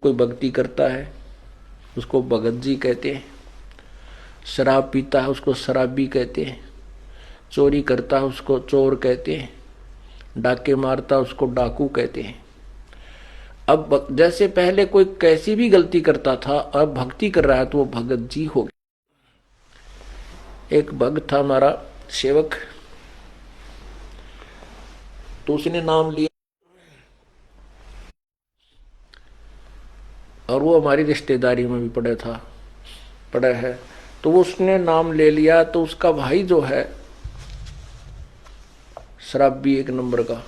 कोई भक्ति करता है उसको भगत जी कहते हैं, शराब पीता है उसको शराबी कहते हैं, चोरी करता है उसको चोर कहते हैं, डाके मारता है उसको डाकू कहते हैं। अब जैसे पहले कोई कैसी भी गलती करता था, अब भक्ति कर रहा है तो वो भगत जी हो गया। एक भक्त था हमारा सेवक, तो उसने नाम लिया और वो हमारी रिश्तेदारी में भी पड़ा है, तो वो उसने नाम ले लिया। तो उसका भाई जो है शराबी एक नंबर का,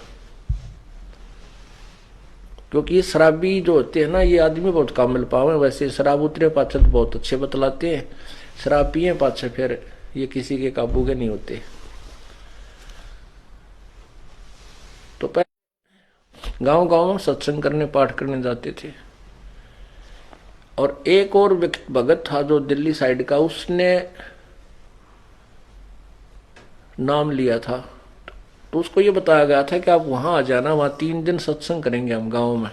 क्योंकि ये शराबी जो होते हैं ना, ये आदमी बहुत कम मिल पावे। वैसे शराब उतरे पाछे तो बहुत अच्छे बतलाते हैं, शराब पिए पाछे फिर ये किसी के काबू के नहीं होते। तो पहले गांव गांव में सत्संग करने पाठ करने जाते थे। और एक और भगत था जो दिल्ली साइड का, उसने नाम लिया था। तो उसको ये बताया गया था कि आप वहां आ जाना, वहां 3 दिन सत्संग करेंगे हम गांव में।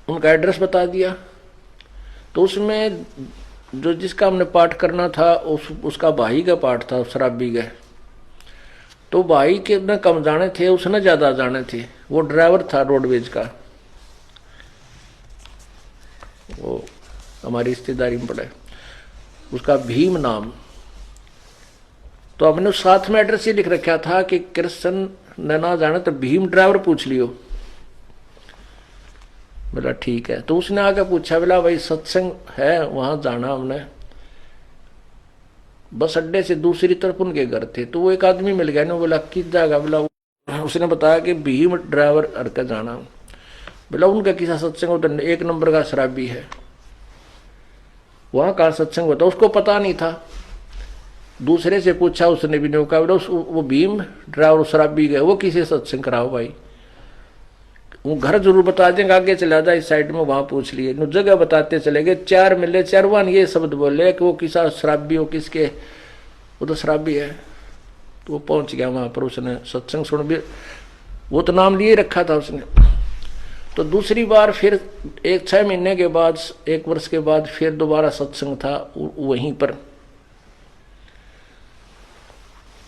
उनका एड्रेस बता दिया। तो उसमें जो जिसका हमने पाठ करना था उसका भाई का पाठ था, शराबी का। तो भाई के न कम जाने थे, उसने ज्यादा जाने थे। वो ड्राइवर था रोडवेज का, वो हमारी रिश्तेदारी में पड़ा है, उसका भीम नाम। तो हमने साथ में एड्रेस ये लिख रखा था कि कृष्ण ने ना जाने तो भीम ड्राइवर पूछ लियो। बोला ठीक है। तो उसने आके पूछा, बोला भाई सत्संग है वहां जाना हमने, बस अड्डे से दूसरी तरफ उनके घर थे। तो वो एक आदमी मिल गया ना, बोला किस जगह, बोला उसने बताया कि भीम ड्राइवर अड़कर जाना। बोला उनका किसा सत्संग होता, एक नंबर का शराबी है, वहां का सत्संग होता। उसको पता नहीं था, दूसरे से पूछा, उसने भी नहीं कहा। बोला वो भीम ड्राइवर शराबी गए, वो किसी सत्संग कराओ भाई, वो घर जरूर बता देंगे, आगे चला जाए इस साइड में, वहां पूछ लिए। जगह बताते चले गए, 4 मिले, 4 ये शब्द बोले कि वो किसा शराबी हो, किसके, वो तो शराबी है। तो वो पहुंच गया वहां पर, उसने सत्संग सुन भी, वो तो नाम लिए रखा था उसने। तो दूसरी बार फिर 6 महीने के बाद, 1 वर्ष के बाद फिर दोबारा सत्संग था वहीं पर।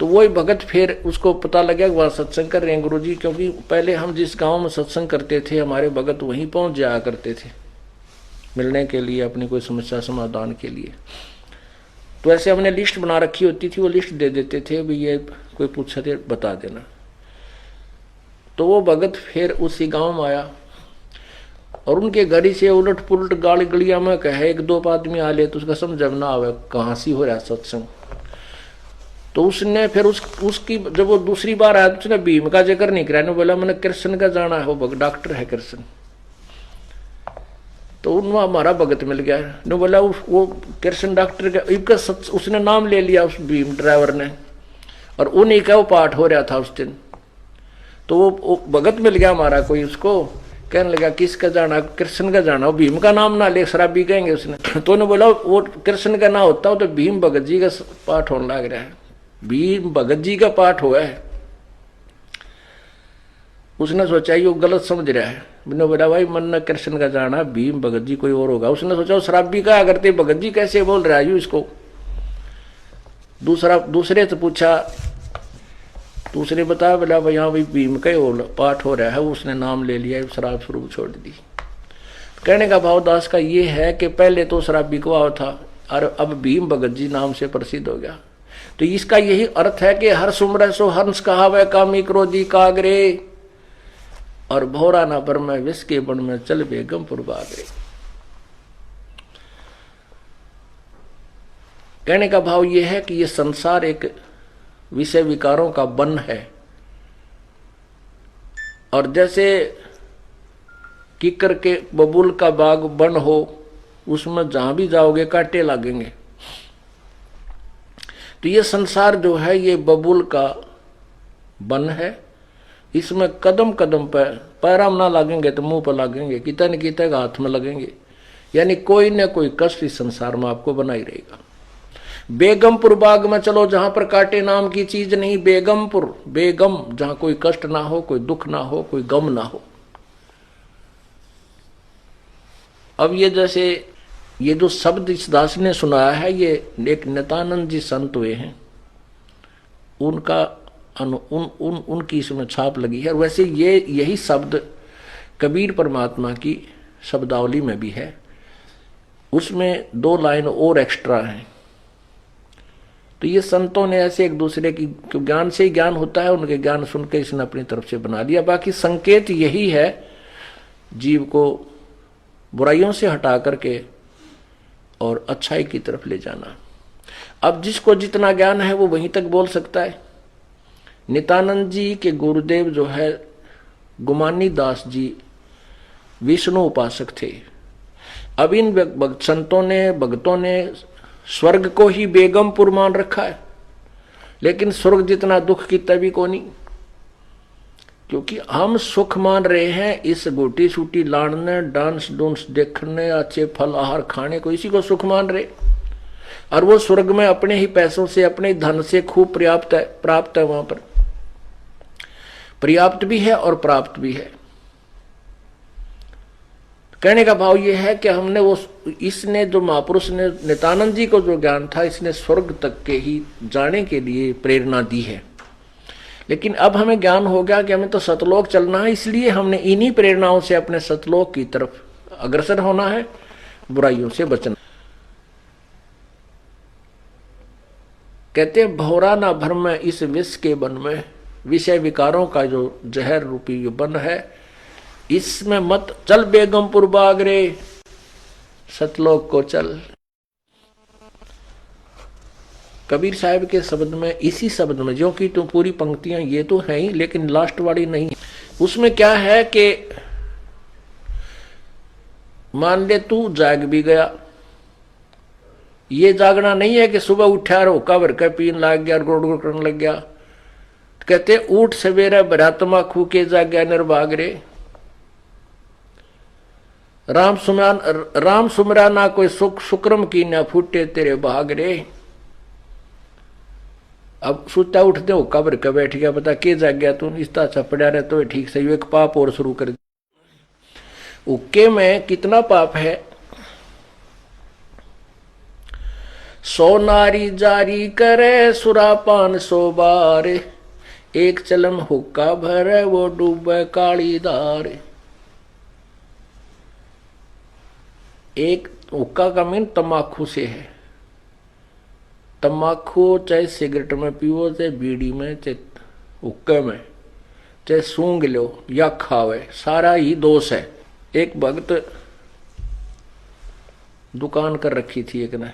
तो वही भगत, फिर उसको पता लगा कि वहां सत्संग कर रहे हैं गुरुजी, क्योंकि पहले हम जिस गांव में सत्संग करते थे हमारे भगत वहीं पहुंच जाया करते थे मिलने के लिए, अपनी कोई समस्या समाधान के लिए। तो ऐसे हमने लिस्ट बना रखी होती थी, वो लिस्ट दे देते थे, भी ये कोई पूछा थे बता देना। तो वो भगत फिर उसी गांव में आया और उनके घर से उलट पुलट गाली गलिया में कहे 1-2 आदमी आ ले, तो उसका समझ ना आवे कहां सी हो रहा सत्संग। तो उसने फिर उसकी जब वो दूसरी बार आया तो उसने भीम का जिक्र नहीं कराया, बोला मैंने कृष्ण का जाना है, वो डॉक्टर है कृष्ण। तो उन हमारा भगत मिल गया ने, बोला वो कृष्ण डॉक्टर का उसने नाम ले लिया उस भीम ड्राइवर ने, और उन्हीं का वो पाठ हो रहा था उस दिन। तो वो भगत मिल गया हमारा कोई, उसको कहने लगा किसका जाना, कृष्ण का जाना, वो भीम का नाम ना ले, शराबी कहेंगे उसने। तो उन्हें बोला वो कृष्ण का ना होता तो भीम भगत जी का पाठ होने लग रहा है, भीम भगत जी का पाठ हुआ है। उसने सोचा ये गलत समझ रहा है। मैंने बोला भाई मन न कृष्ण का जाना, भीम भगत जी कोई और होगा। उसने सोचा शराबी का करते भगत जी कैसे बोल रहा है इसको। दूसरे से पूछा, दूसरे बताया, बोला भाई हाँ भाई भीम का पाठ हो रहा है, उसने नाम ले लिया, शराब स्वरूप छोड़ दी। कहने का भाव दास का ये है कि पहले तो शराबी को था और अब भीम भगत जी नाम से प्रसिद्ध हो गया। तो इसका यही अर्थ है कि हर सुमर सो हंस कहावे, कामी क्रोधी कागरे, और भौरा ना पर में विष के बन में चल बेगमपुर बागरे। कहने का भाव यह है कि यह संसार एक विषय विकारों का वन है, और जैसे किकर के बबूल का बाग वन हो, उसमें जहां भी जाओगे कांटे लगेंगे। तो ये संसार जो है ये बबूल का वन है, इसमें कदम कदम पर पैरां ना लगेंगे तो मुंह पर लगेंगे, कितने न कितने हाथ में लगेंगे, यानी कोई न कोई कष्ट इस संसार में आपको बना ही रहेगा। बेगमपुर बाग में चलो जहां पर कांटे नाम की चीज नहीं, बेगमपुर, बेगम जहां कोई कष्ट ना हो, कोई दुख ना हो, कोई गम ना हो। अब ये जैसे ये जो शब्द इस दास ने सुनाया है, ये एक नित्यानंद जी संत हुए हैं, उनका उनकी इसमें छाप लगी है। वैसे ये यही शब्द कबीर परमात्मा की शब्दावली में भी है, उसमें 2 लाइन और एक्स्ट्रा हैं। तो ये संतों ने ऐसे एक दूसरे की, ज्ञान से ही ज्ञान होता है, उनके ज्ञान सुन के इसने अपनी तरफ से बना लिया। बाकी संकेत यही है, जीव को बुराइयों से हटा करके और अच्छाई की तरफ ले जाना। अब जिसको जितना ज्ञान है वो वहीं तक बोल सकता है। नित्यानंद जी के गुरुदेव जो है गुमानी दास जी विष्णु उपासक थे। अब इन संतों ने, भक्तों ने स्वर्ग को ही बेगमपुर मान रखा है, लेकिन स्वर्ग जितना दुख की तभी को नहीं, क्योंकि हम सुख मान रहे हैं इस गोटी सूटी लाड़ने, डांस डूंस देखने, अच्छे फल आहार खाने को, इसी को सुख मान रहे। और वो स्वर्ग में अपने ही पैसों से, अपने ही धन से खूब प्राप्त है, वहां पर पर्याप्त भी है और प्राप्त भी है। कहने का भाव यह है कि हमने वो, इसने जो महापुरुष ने नित्यानंद जी को जो ज्ञान था, इसने स्वर्ग तक के ही जाने के लिए प्रेरणा दी है। लेकिन अब हमें ज्ञान हो गया कि हमें तो सतलोक चलना है, इसलिए हमने इन्हीं प्रेरणाओं से अपने सतलोक की तरफ अग्रसर होना है, बुराइयों से बचना। कहते हैं भौरा ना भर में इस विष के बन में, विषय विकारों का जो जहर रूपी बन है, इसमें मत चल बेगमपुर बाग रे, सतलोक को चल। कबीर साहब के शब्द में, इसी शब्द में, जो कि तो पूरी पंक्तियां ये तो है ही, लेकिन लास्ट वाली नहीं, उसमें क्या है कि मान ले तू जाग भी गया, ये जागना नहीं है कि सुबह उठा रोका भर के पीन लग गया, गुड़ गुड़ करने लग गया। कहते उठ सवेरे भरात्मा खू के जाग्या निर्भाग रे, राम सुमरा ना कोई सुख शुक्रम की ना फूटे तेरे भाग रे। अब सुता उठते हो कब्र का बैठ गया, पता के जाग गया तू, इस तरह चपड़ा रहे तो ठीक सही, एक पाप और शुरू कर दिया। उक्के में कितना पाप है। 100 नारी जारी करे सुरापान 100 बार, एक चलम हुक्का भरे वो डूबे काली धार। एक हुक्का का मीन तम्बाकू से है। तम्बाकू चाहे सिगरेट में पीओ, चाहे बीड़ी में, चाहे हुक्के में, चाहे सूंघ लो या खावे, सारा ही दोष है। एक भक्त दुकान कर रखी थी एक ने,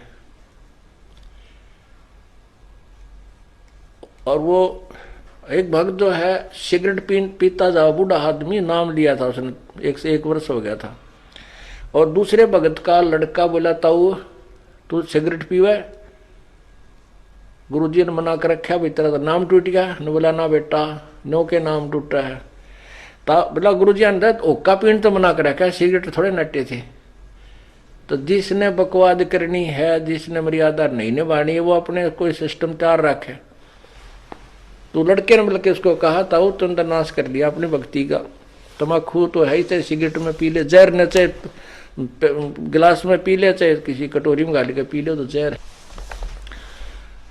और वो एक भक्त जो है सिगरेट पीता जा, बूढ़ा आदमी, नाम लिया था उसने, 1 से 1 वर्ष हो गया था। और दूसरे भगत का लड़का बोला ताऊ तू सिगरेट पीवे, गुरुजी ने मना कर रखा, भाई तेरा तो नाम टूट गया। ने बोला ना बेटा, नो के नाम टूटा है। बोला गुरुजी ने ओका पीन तो मना कर रखा, सिगरेट थोड़े नटे थे। तो जिसने बकवाद करनी है, जिसने मर्यादा नहीं निभानी है, वो अपने कोई सिस्टम तैयार रखे। तो लड़के ने बल्कि उसको कहा ताऊ तुमने नाश कर लिया अपनी भक्ति का, तम्बाकू तो है ही, चाहे सिगरेट में पी ले, जहर न चाहे गिलास में पी ले, चाहे किसी कटोरी में गाली के पी ले, तो जहर है।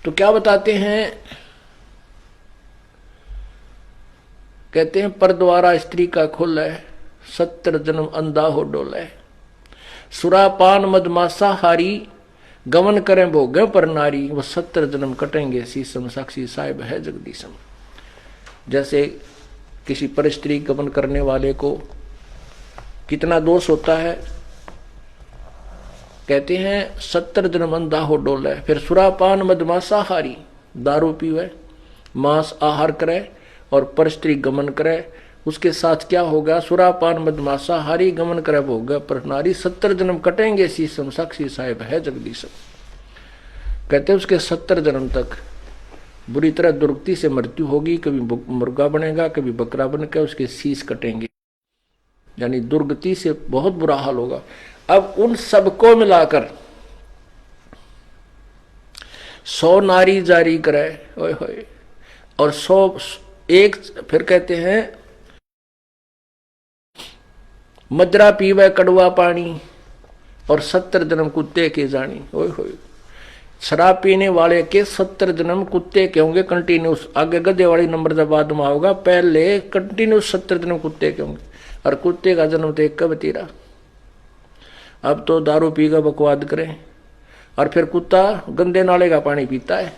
तो क्या बताते हैं, कहते हैं पर द्वारा स्त्री का खुल है, 70 जन्म अंधा हो डोले, सुरापान मदमासा हारी, गमन करें भोगे पर नारी, वो 70 जन्म कटेंगे शीशम, साक्षी साहिब है जगदीशम। जैसे किसी पर स्त्री गमन करने वाले को कितना दोष होता है, कहते हैं 70 जन्म अंधा हो डोले। फिर सुरापान मदमासा हारी, दारू पीवे, मांस आहार करे और पर स्त्री गमन करे, उसके साथ क्या होगा, सुरापान मदमासा हारी, गमन करे भोग पर नारी, 70 जन्म कटेंगे शीशम, साक्षी साहिब है जगदीशम। कहते हैं उसके 70 जन्म तक बुरी तरह दुर्गति से मृत्यु होगी, कभी मुर्गा बनेगा, कभी बकरा बनकर उसके शीश कटेंगे, यानी दुर्गति से बहुत बुरा हाल होगा। अब उन सबको मिलाकर 100 नारी जारी करे, ओए होए, और 100 एक, फिर कहते हैं मजरा पीवे कड़वा पानी, और 70 जन्म कुत्ते के जानी। ओए होए, शराब पीने वाले के 70 जन्म कुत्ते के होंगे कंटिन्यूस। आगे गधे वाली नंबर जब बाद में होगा, पहले कंटिन्यूस 70 जन्म कुत्ते के होंगे। और कुत्ते का जन्म तो एक कब तीरा। अब तो दारू पी का बकवाद करें, और फिर कुत्ता गंदे नाले का पानी पीता है।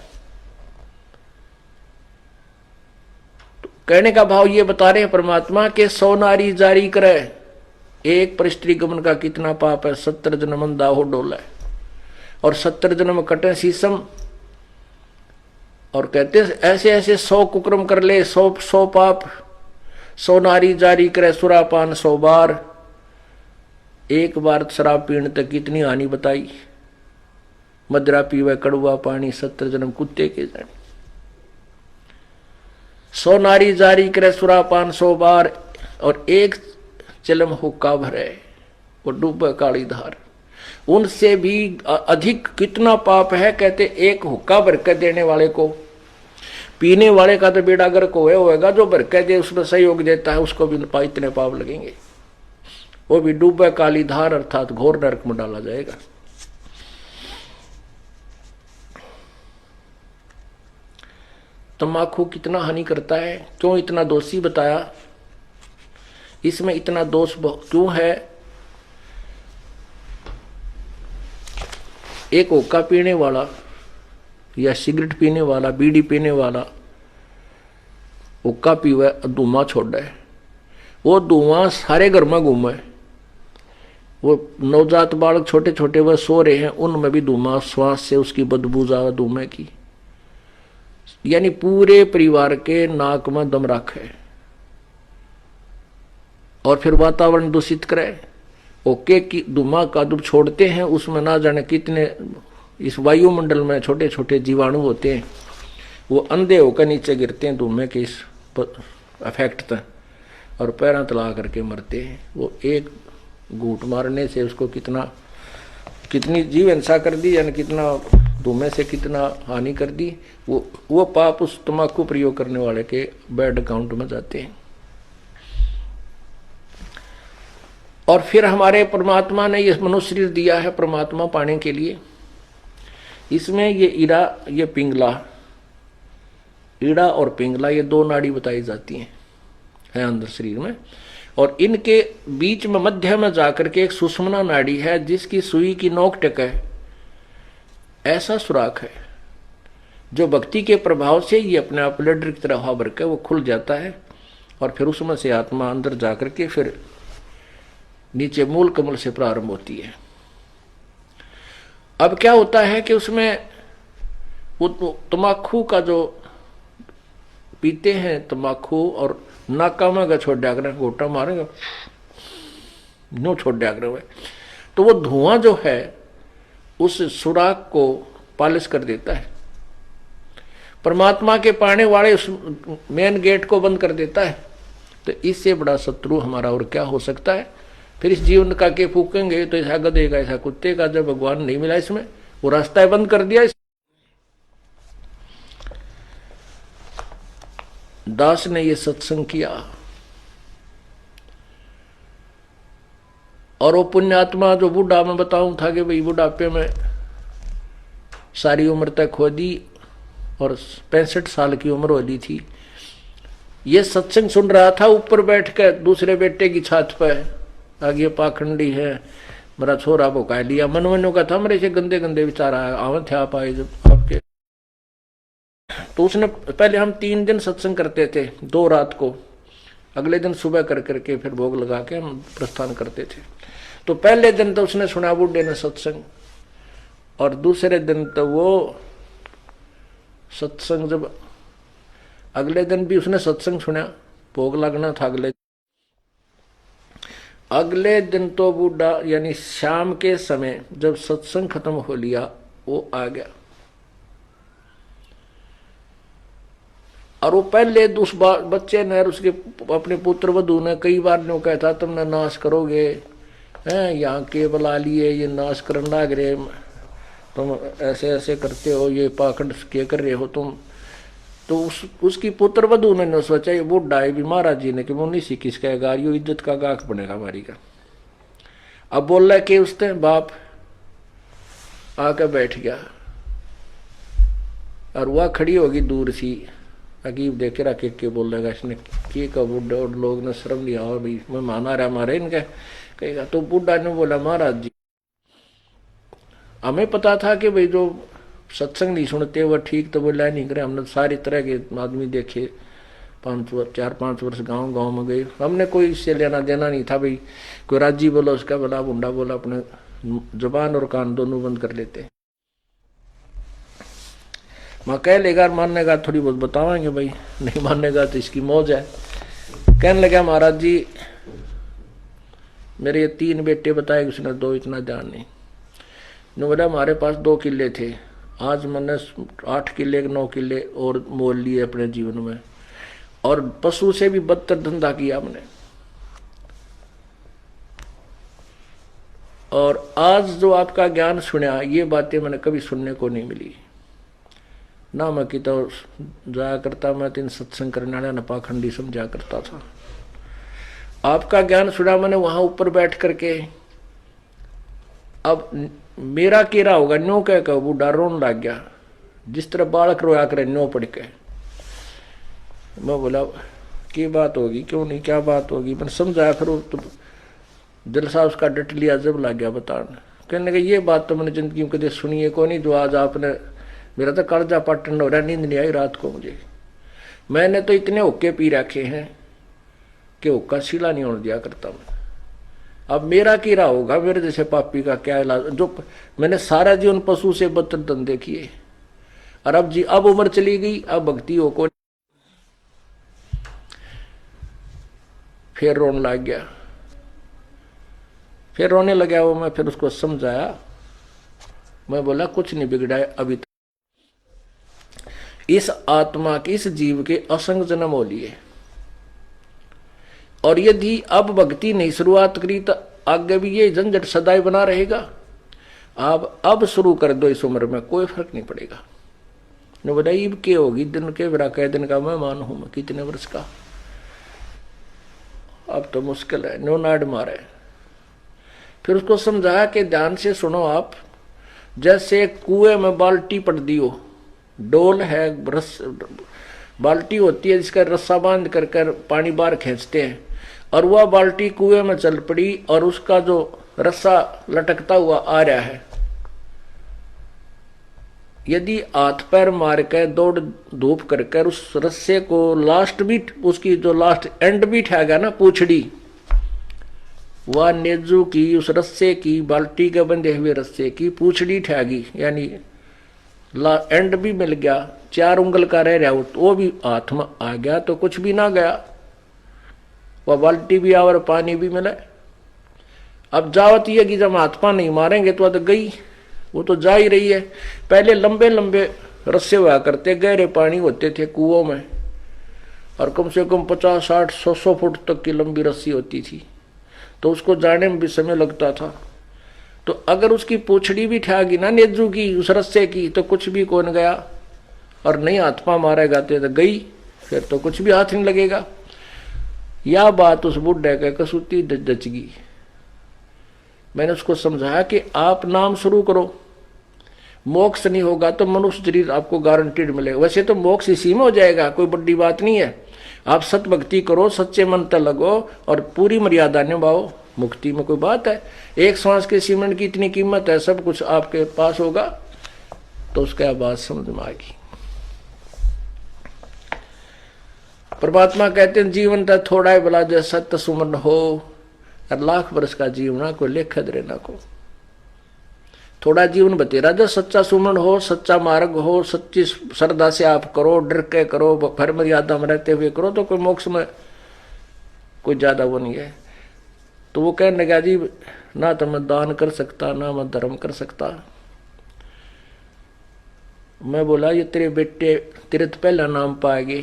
तो कहने का भाव ये बता रहे हैं परमात्मा के 100 नारी जारी करे, एक पर स्त्री गमन का कितना पाप है। 70 जन्म अंधा हो डोला है, और 70 जन्म कटे शीशम। और कहते ऐसे ऐसे 100 कुक्रम कर ले, 100 पाप। 100 नारी जारी करे सुरापान 100 बार। एक बार शराब पीने तक कितनी हानि बताई। मदरा पीवे कड़वा पानी, 70 जन्म कुत्ते के जाने। 100 नारी जारी करे सुरापान 100 बार, और एक चिलम हुक्का भरे वो डूबे काली धार। उनसे भी अधिक कितना पाप है। कहते एक हुक्का भर के देने वाले को, पीने वाले का तो बेड़ा गर्क होएगा, जो भर के दे उसमें सहयोग देता है उसको भी इतने पाप लगेंगे। वो भी डूबे काली धार अर्थात घोर नरक में डाला जाएगा। तंबाकू कितना हानि करता है, क्यों इतना दोषी बताया, इसमें इतना दोष क्यों है। एक हुक्का पीने वाला या सिगरेट पीने वाला, बीड़ी पीने वाला हुक्का पीवे, धुआं छोड़े, वो धुआं सारे घर में घूमे। वो नवजात बालक छोटे छोटे वह सो रहे हैं, उनमें भी धुआं, श्वास से उसकी बदबू जावे धुएं की। यानी पूरे परिवार के नाक में दम रखे और फिर वातावरण दूषित करे। ओके की धुआं का जब छोड़ते हैं उसमें ना जाने कितने इस वायुमंडल में छोटे छोटे जीवाणु होते हैं, वो अंधे होकर नीचे गिरते हैं धुएं के इस इफेक्ट तक, और पैरों तला करके मरते हैं। वो एक घूंट मारने से उसको कितनी जीव हिंसा कर दी, यानी कितना धुएं से कितना हानि कर दी। वो पाप उस तंबाकू प्रयोग करने वाले के बैड अकाउंट में जाते हैं। और फिर हमारे परमात्मा ने ये मनुष्य शरीर दिया है परमात्मा पाने के लिए। इसमें ये ईड़ा, ये पिंगला, ईड़ा और पिंगला ये 2 नाड़ी बताई जाती हैं अंदर शरीर में। और इनके बीच में मध्य में जाकर के एक सुषुम्ना नाड़ी है, जिसकी सुई की नोक टेक है, ऐसा सुराख है, जो भक्ति के प्रभाव से ये अपने आप लड्डर की तरह हवा भर के वो खुल जाता है। और फिर उसमें से आत्मा अंदर जाकर के फिर नीचे मूल कमल से प्रारंभ होती है। अब क्या होता है कि उसमें वो तंबाकू का जो पीते हैं तंबाकू, और नाका में छोड़ दिया करें, गोटा मारेगा नो छोड़ दिया करें, तो वो धुआं जो है उस सुराख को पालिश कर देता है। परमात्मा के पाने वाले उस मेन गेट को बंद कर देता है। तो इससे बड़ा शत्रु हमारा और क्या हो सकता है। फिर इस जीवन का के फूकेंगे तो ऐसा गधे का ऐसा कुत्ते का, जब भगवान नहीं मिला इसमें, वो रास्ता बंद कर दिया। दास ने ये सत्संग किया और वो पुण्यात्मा जो बूढ़ा मैं बताऊं था कि भाई बुढ़ापे में सारी उम्र तक खो दी और 65 साल की उम्र हो दी थी, ये सत्संग सुन रहा था ऊपर बैठ कर दूसरे बेटे की छत पर। आगे पाखंडी है, मेरा छोरा भुका लिया, मनमनों का था, मेरे से गंदे गंदे विचार आवे थे आप आए जब आपके। तो उसने पहले हम 3 दिन सत्संग करते थे, 2 रात को, अगले दिन सुबह कर करके फिर भोग लगा के हम प्रस्थान करते थे। तो पहले दिन तो उसने सुना बूढ़े ने सत्संग, और दूसरे दिन तो वो सत्संग, जब अगले दिन भी उसने सत्संग सुना, भोग लगना था अगले दिन तो बूढ़ा यानी शाम के समय जब सत्संग खत्म हो लिया वो आ गया। और वो पहले उस बच्चे ने उसके अपने पुत्र वधू ने कई बार ने कहा था तुमने नाश करोगे, हैं यहाँ के बुला लिए, ये नाश करने लग रहे, तुम ऐसे ऐसे करते हो, ये पाखंड क्या कर रहे हो तुम। तो उसकी पुत्र वधू ने सोचा ये बूढ़ा है भी महाराज जी ने कि वो नहीं सी किस कहेगा, यो इज्जत का गाक बनेगा हमारी का। अब बोल रहा कि उसने बाप आके बैठ गया और वह खड़ी होगी दूर सी, अकीब देखे रखे के बोल रहेगा इसने की का बुढ़ा, और लोग ने शर्म लिया और भाई मैं माना रहा मारे इनके, कहेगा। तो बुढ़ा ने बोला महाराज जी हमें पता था कि भाई जो सत्संग नहीं सुनते वह ठीक तो बोला नहीं करे, हमने सारी तरह के आदमी देखे, 4-5 वर्ष गांव गांव में गए, हमने कोई इससे लेना देना नहीं था भाई, कोई राजी बोला उसका बोला, बुंडा बोला, अपने जुबान और कान दोनों बंद कर लेते। मैं कह लेगा मानने का थोड़ी बहुत बतावाएंगे भाई, नहीं मानने का तो इसकी मौज है। कहने लगा महाराज जी मेरे 3 बेटे बताए, उसने 2 इतना ध्यान नहीं। ने बोला हमारे पास 2 किले थे, आज मैंने 8 किले 9 किले और मोल लिए अपने जीवन में, और पशु से भी बदतर धंधा किया हमने। और आज जो आपका ज्ञान सुना ये बातें मैंने कभी सुनने को नहीं मिली ना। मैं कि तो जाया करता, मैं 3 सत्संग करने वाला न पाखंडी समझा करता था। आपका ज्ञान सुना मैंने वहां ऊपर बैठ करके। अब मेरा केरा होगा न्यो कह कर बूढ़ा रोन लग गया, जिस तरह बालक रोया करे न्यो पड़ के। मैं बोला की बात होगी, क्यों नहीं, क्या बात होगी, मैंने समझाया। फिर तो दिल सा उसका डट लिया, जब लग गया बताने। कहने लगे ये बात तो मैंने जिंदगी में कभी सुनी है को नहीं, जो आज आपने, मेरा तो कर्जा पाटन हो रहा, नींद नहीं आई रात को मुझे। मैंने तो इतने हुक्के पी रखे हैं कि हुक्का सीला नहीं होने दिया करता मैं। अब मेरा कीड़ा होगा, मेरे जैसे पापी का क्या इलाज, जो मैंने सारा जीवन पशु से बदतर धंधे किए, और अब जी अब उम्र चली गई, अब भक्ति हो को। फिर रोने लग गया, फिर रोने लगा वो। मैं फिर उसको समझाया, मैं बोला कुछ नहीं बिगड़ा है अभी तक, इस आत्मा के इस जीव के असंग जन्म हो लिए, और यदि अब भक्ति नहीं शुरुआत करी तो आगे भी ये झंझट सदाई बना रहेगा। आप अब शुरू कर दो इस उम्र में, कोई फर्क नहीं पड़ेगा। ने बोला ईब के होगी दिन के बरा कह दिन का मैं मान हूं, मैं कितने वर्ष का, अब तो मुश्किल है, नो नाड मारे। फिर उसको समझाया कि ध्यान से सुनो आप, जैसे कुएं में बाल्टी पड़ दी हो, डोल है, बाल्टी होती है जिसका रस्सा बांध कर पानी बाहर खींचते हैं, और वह बाल्टी कुएं में चल पड़ी और उसका जो रस्सा लटकता हुआ आ रहा है। यदि हाथ पैर मार कर दौड़ धूप कर उस रस्से को लास्ट बीट, उसकी जो लास्ट एंड बीट है ना पूछड़ी, वह नेजू की उस रस्से की, बाल्टी के बंधे हुए रस्से की पूछड़ी ठहगी, यानी एंड भी मिल गया, 4 उंगल का रह रहा, वो भी हाथ में आ गया तो कुछ भी ना गया, वह बाल्टी भी आ और पानी भी मिला। अब जावत ये कि जब हाथ पा नहीं मारेंगे तो गई, वो तो जा ही रही है। पहले लंबे लंबे रस्से हुआ करते, गहरे पानी होते थे कुओं में, और कम से कम 50, 60, 100 फुट तक की लंबी रस्सी होती थी, तो उसको जाने में भी समय लगता था। तो अगर उसकी पूछड़ी भी ठहगी ना नेजू की उस रस्से की, तो कुछ भी कौन गया, और नहीं हाथ पा मारेगा तो गई, फिर तो कुछ भी हाथ नहीं लगेगा। यह बात उस बुढ़े के कसूती जच गई। मैंने उसको समझाया कि आप नाम शुरू करो, मोक्ष नहीं होगा तो मनुष्य शरीर आपको गारंटीड मिलेगा। वैसे तो मोक्ष इसी में हो जाएगा, कोई बड़ी बात नहीं है। आप सत भक्ति करो, सच्चे मन तक लगो और पूरी मर्यादा निभाओ, मुक्ति में कोई बात है। एक सांस के सीमेंट की इतनी कीमत है, सब कुछ आपके पास होगा, तो उसका बात समझ में आएगी। परमात्मा कहते हैं जीवन तो थोड़ा ही भला जो सत्य सुमन हो, और लाख वर्ष का जीवन को लेखा दे ना को। थोड़ा जीवन बतेरा जो सच्चा सुमन हो, सच्चा मार्ग हो, सच्ची श्रद्धा से आप करो, डर के करो, भर मर्यादा में रहते हुए करो, तो कोई मोक्ष में कोई ज्यादा वो नहीं है। तो वो कहने लगा जी ना तो मैं दान कर सकता, ना मैं धर्म कर सकता। मैं बोला ये तेरे बेटे तेरे तो पहला नाम पाएगी।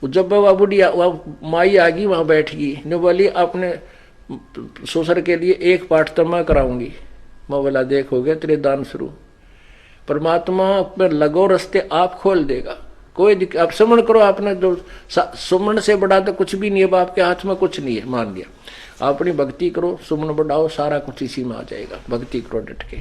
जब वह बुढ़िया वह माई आ गई वहां बैठ गई, ने बोली अपने ससुर के लिए एक पाठ तो मैं कराऊंगी। मैं बोला देख हो गया तेरे दान शुरू, परमात्मा पर लगो रास्ते आप खोल देगा। कोई दिक्कत, आप सुमन करो, आपने जो सुमन से बढ़ा तो कुछ भी नहीं है, बाप के हाथ में कुछ नहीं है, मान लिया। अपनी भक्ति करो, सुमन बढ़ाओ, सारा कुछ इसी में आ जाएगा। भक्ति करो डट के,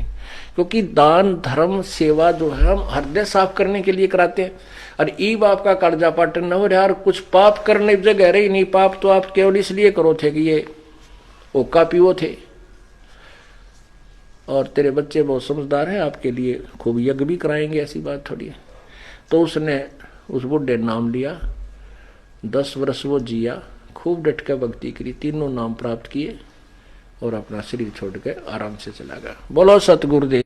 क्योंकि दान धर्म सेवा जो है हम हृदय साफ करने के लिए कराते हैं। और ई बाप का कर्जा पाटन न हो यार, कुछ पाप करने जगह रही नहीं। पाप तो आप केवल इसलिए करो थे कि ये ओका पीओ थे, और तेरे बच्चे बहुत समझदार हैं, आपके लिए खूब यज्ञ भी कराएंगे, ऐसी बात थोड़ी है। तो उसने उस बुढ़े नाम लिया, 10 वर्ष वो जिया, खूब डट कर भक्ति करी, तीनों नाम प्राप्त किए और अपना शरीर छोड़ के आराम से चला गया। बोलो सतगुरुदेव।